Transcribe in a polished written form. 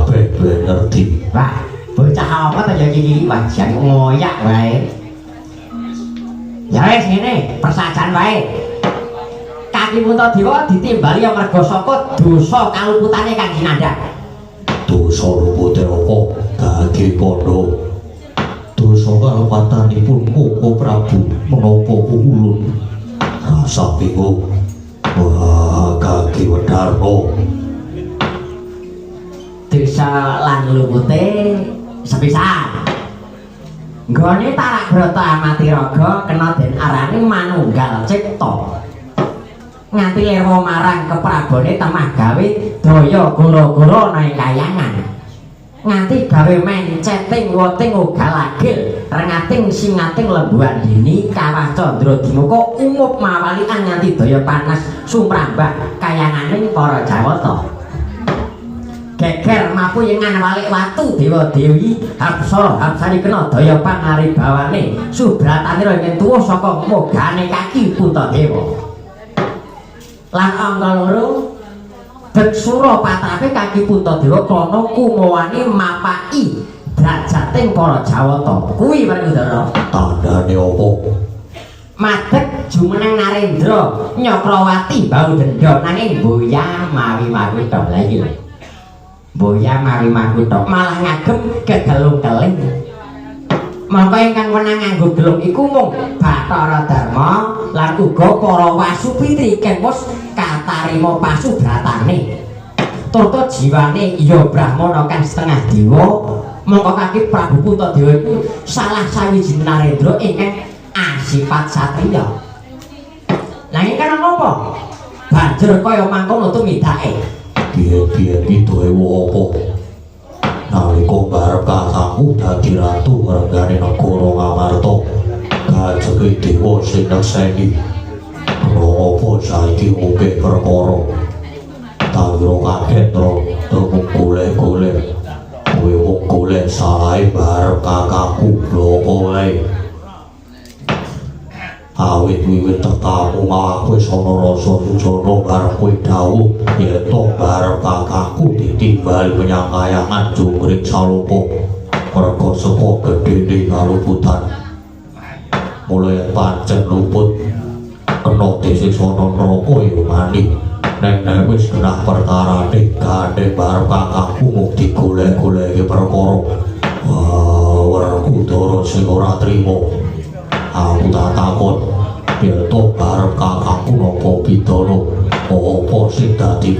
kabeh duwe ngerti. Wah, bocah apa ta ya iki wajan ngoyak wae. Ya wis ngene, persajan wae. Kaki Puntadewa ditimbali amarga saka dosa kaluputane Kanjeng Nandang. Dosa lupute apa? Dadi kono. Dosa kalupatanipun Koko Prabu menapa ulun. Rasa bingung. Wah, kaki Wedarno. Dosa lan lupute sepisan. Nggone Tarak Brata Amatiraga kena den arani manunggal cipta. Nganti lewo marang keprabone temah gawe daya goro-goro nang kayangan. Nganti gawe menceting woting ugal-agil rengating singating lembuan dini kawah candra dimuka umup mawalian nganti daya panas sumrambah kayanganing para Jawata. Geger mapu yengan walik watu dewa dewi Hapsa Hapsani kena daya pangaribawane Subratanira yen tuwa saka mogane kaki Puntadewa. Lan angka loro Deksura patrape kaki Puntadewa kana kumawani mapaki drajating para Jawata. Kuwi Werkudara. Tandane apa? Madeg jumeneng Narendra Nyakrawati bau dendha nanging boya mawi-mawi tok lha iki. Boya mawi-mawi tok malah ngagem kegelung-keling. Mangka ingkang wenang nganggo gelung iku mung Bathara Darma lan uga para Wasupitri kang wis katarima pasubratane. Turut jiwane iya Brahmana kang setengah dewa, mongko kaki Prabu Puntadewa iku salah sawijining Narendra ingkang asipat satriya. Lah iki kan apa? Banjur kaya mangkono tumidake. Biyen-biyen itu ewo apa? Nalika barep kakangku dadi ratu regane negara Ngamarta, kajeke dewa sing nekseni. Apa saiki oke perkara? Tawira kaget to, temu golek-golek. Kowe wong golek salahe barep kakangku bloko wae. Awit wiwit tekamu aku wis ana rasa sujana bareng kowe dawuh yen to bareng kakangku ditimbali menyang kayangan jungkring salopo merga saka gedhene kaluputan. Mulai pancen luput kena disiksa neraka ya mani. Nek wis genah perkarane gandeng bareng kakangku mung digolek-goleki perkara. Wah, Werkudara sing ora trima. Aku tak takut yen to bareng kakangku napa bidana apa sing dadi